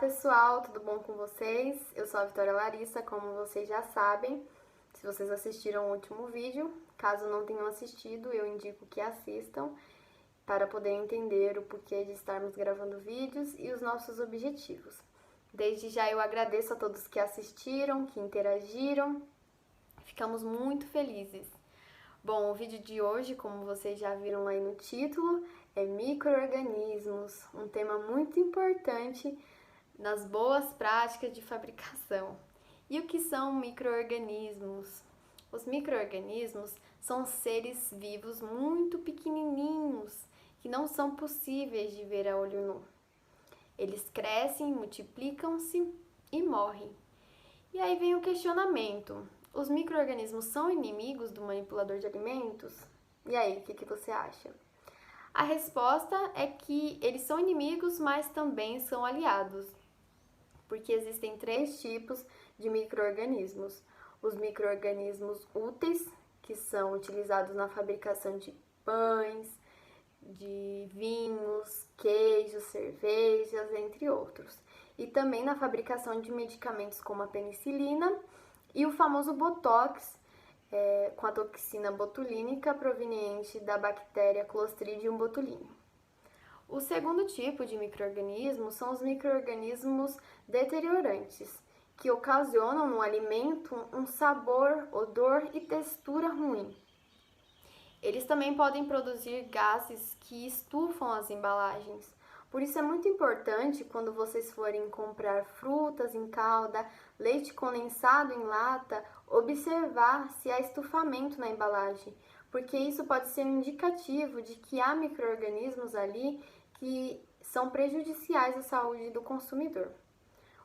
pessoal, tudo bom com vocês? Eu sou a Vitória Larissa, como vocês já sabem. Se vocês assistiram o último vídeo, caso não tenham assistido, eu indico que assistam para poder entender o porquê de estarmos gravando vídeos e os nossos objetivos. Desde já eu agradeço a todos que assistiram, que interagiram, ficamos muito felizes. Bom, o vídeo de hoje, como vocês já viram aí no título, é micro-organismos, um tema muito importante nas boas práticas de fabricação. E o que são micro-organismos? Os micro-organismos são seres vivos muito pequenininhos que não são possíveis de ver a olho nu. Eles crescem, multiplicam-se e morrem. E aí vem o questionamento: os micro-organismos são inimigos do manipulador de alimentos? E aí, o que você acha? A resposta é que eles são inimigos, mas também são aliados, porque existem 3 tipos de micro-organismos. Os micro-organismos úteis, que são utilizados na fabricação de pães, de vinhos, queijos, cervejas, entre outros. E também na fabricação de medicamentos como a penicilina e o famoso Botox, com a toxina botulínica proveniente da bactéria Clostridium botulinum. O segundo tipo de micro-organismos são os micro-organismos deteriorantes, que ocasionam no alimento um sabor, odor e textura ruim. Eles também podem produzir gases que estufam as embalagens. Por isso é muito importante, quando vocês forem comprar frutas em calda, leite condensado em lata, observar se há estufamento na embalagem, porque isso pode ser um indicativo de que há micro-organismos ali que são prejudiciais à saúde do consumidor.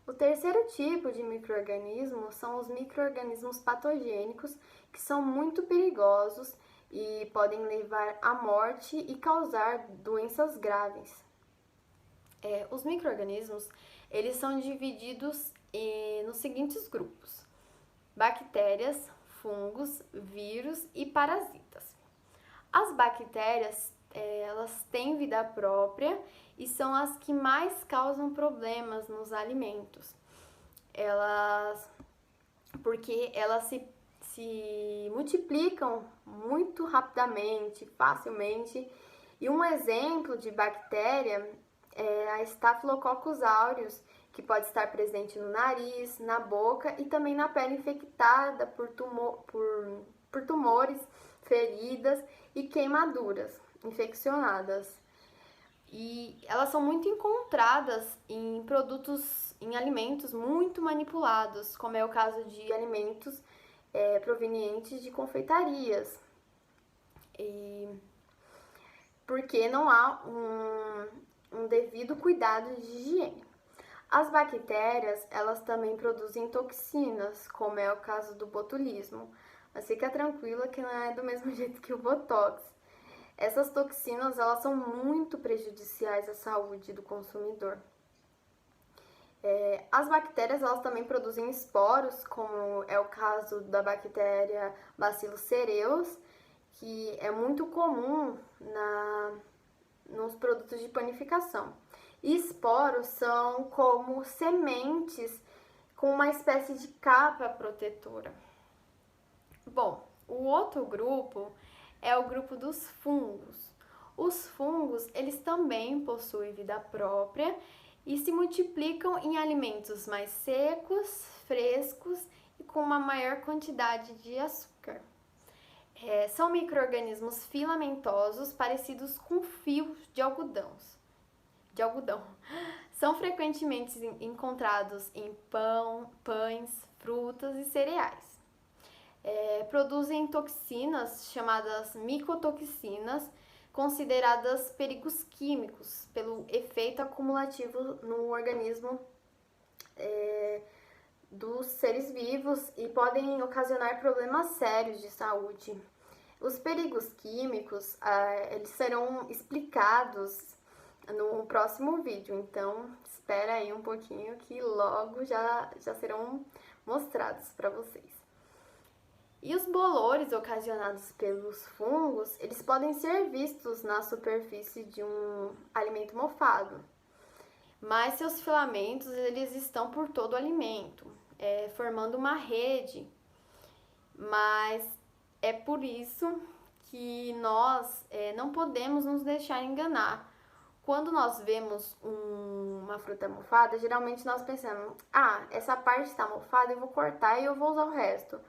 O terceiro tipo de micro-organismo são os micro-organismos patogênicos, que são muito perigosos e podem levar à morte e causar doenças graves. Os micro-organismos, eles são divididos nos seguintes grupos: bactérias, fungos, vírus e parasitas. As bactérias, elas têm vida própria e são as que mais causam problemas nos alimentos. Porque elas se multiplicam muito rapidamente, facilmente. E um exemplo de bactéria é a Staphylococcus aureus, que pode estar presente no nariz, na boca e também na pele infectada por tumores, feridas e queimaduras infeccionadas. E elas são muito encontradas em produtos, em alimentos muito manipulados, como é o caso de alimentos provenientes de confeitarias. Porque não há um devido cuidado de higiene. As bactérias, elas também produzem toxinas, como é o caso do botulismo. Mas fica tranquila que não é do mesmo jeito que o Botox. Essas toxinas, elas são muito prejudiciais à saúde do consumidor. As bactérias, elas também produzem esporos, como é o caso da bactéria Bacillus cereus, que é muito comum nos produtos de panificação. E esporos são como sementes com uma espécie de capa protetora. Bom, o outro grupo é o grupo dos fungos. Os fungos, eles também possuem vida própria e se multiplicam em alimentos mais secos, frescos e com uma maior quantidade de açúcar. São micro-organismos filamentosos parecidos com fios de algodão. São frequentemente encontrados em pães, frutas e cereais. Produzem toxinas chamadas micotoxinas, consideradas perigos químicos pelo efeito acumulativo no organismo dos seres vivos e podem ocasionar problemas sérios de saúde. Os perigos químicos, eles serão explicados no próximo vídeo, então espera aí um pouquinho que logo já serão mostrados para vocês. E os bolores ocasionados pelos fungos, eles podem ser vistos na superfície de um alimento mofado. mas seus filamentos eles estão por todo o alimento, formando uma rede. Mas é por isso que nós não podemos nos deixar enganar. Quando nós vemos uma fruta mofada, geralmente nós pensamos, essa parte está mofada, eu vou cortar e eu vou usar o resto.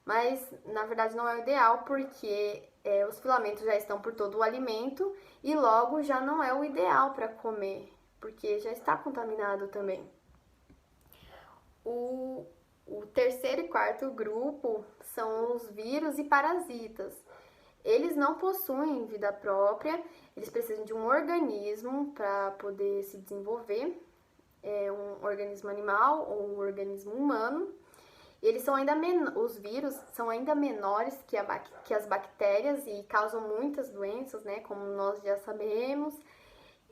Mas, na verdade, não é o ideal, porque os filamentos já estão por todo o alimento e logo já não é o ideal para comer, porque já está contaminado também. O terceiro e quarto grupo são os vírus e parasitas. Eles não possuem vida própria, eles precisam de um organismo para poder se desenvolver, um organismo animal ou um organismo humano. Eles são os vírus são ainda menores que as bactérias e causam muitas doenças, né, como nós já sabemos.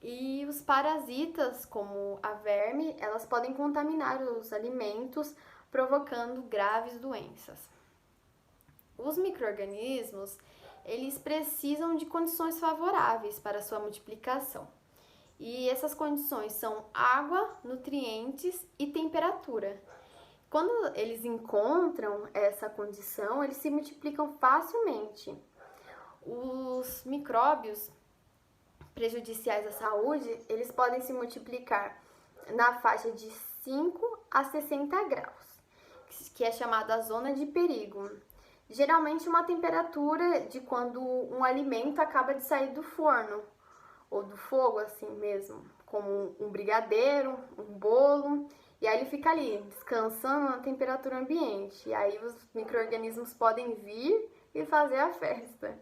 E os parasitas, como a verme, elas podem contaminar os alimentos, provocando graves doenças. Os micro-organismos, eles precisam de condições favoráveis para sua multiplicação. E essas condições são água, nutrientes e temperatura. Quando eles encontram essa condição, eles se multiplicam facilmente. Os micróbios prejudiciais à saúde, eles podem se multiplicar na faixa de 5 a 60 graus, que é chamada a zona de perigo. Geralmente uma temperatura de quando um alimento acaba de sair do forno, ou do fogo assim mesmo, como um brigadeiro, um bolo, e aí ele fica ali, descansando na temperatura ambiente, e aí os micro-organismos podem vir e fazer a festa.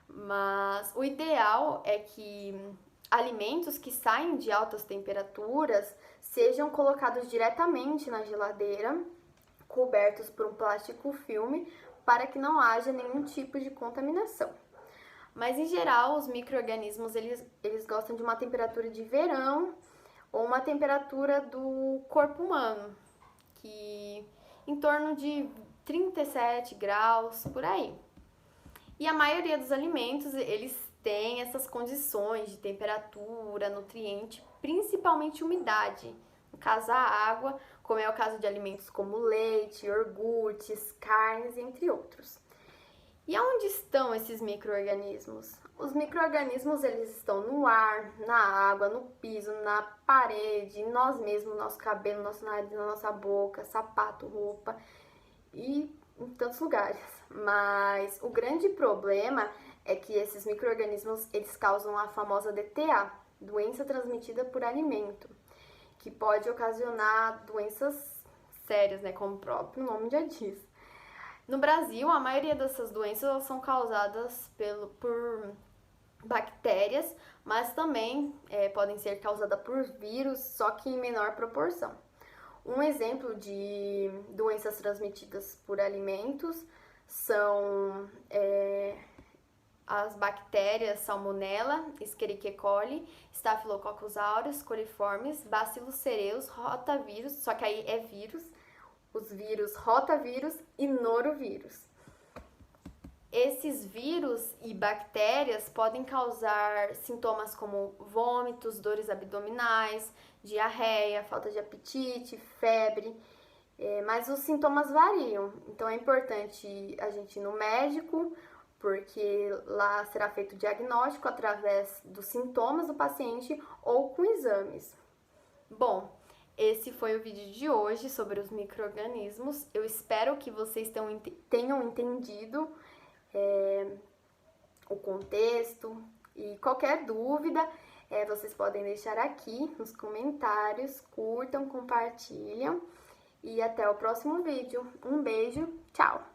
Mas o ideal é que alimentos que saem de altas temperaturas sejam colocados diretamente na geladeira, cobertos por um plástico filme, para que não haja nenhum tipo de contaminação. Mas em geral, os micro-organismos eles gostam de uma temperatura de verão ou uma temperatura do corpo humano, que em torno de 37 graus, por aí. E a maioria dos alimentos, eles têm essas condições de temperatura, nutriente, principalmente umidade. No caso, a água, como é o caso de alimentos como leite, iogurtes, carnes, entre outros. E aonde estão esses micro-organismos? Os micro-organismos, eles estão no ar, na água, no piso, na parede, em nós mesmos, nosso cabelo, nosso nariz, na nossa boca, sapato, roupa e em tantos lugares. Mas o grande problema é que esses micro-organismos, eles causam a famosa DTA, doença transmitida por alimento, que pode ocasionar doenças sérias, né, como o próprio nome já diz. No Brasil, a maioria dessas doenças elas são causadas por bactérias, mas também podem ser causadas por vírus, só que em menor proporção. Um exemplo de doenças transmitidas por alimentos são as bactérias Salmonella, Escherichia coli, Staphylococcus aureus, coliformes, Bacillus cereus, rotavírus, só que aí é vírus, os vírus rotavírus e norovírus. Esses vírus e bactérias podem causar sintomas como vômitos, dores abdominais, diarreia, falta de apetite, febre, mas os sintomas variam. Então é importante a gente ir no médico, porque lá será feito o diagnóstico através dos sintomas do paciente ou com exames. Bom, esse foi o vídeo de hoje sobre os micro-organismos. Eu espero que vocês tenham entendido o contexto e qualquer dúvida vocês podem deixar aqui nos comentários, curtam, compartilham e até o próximo vídeo. Um beijo, tchau!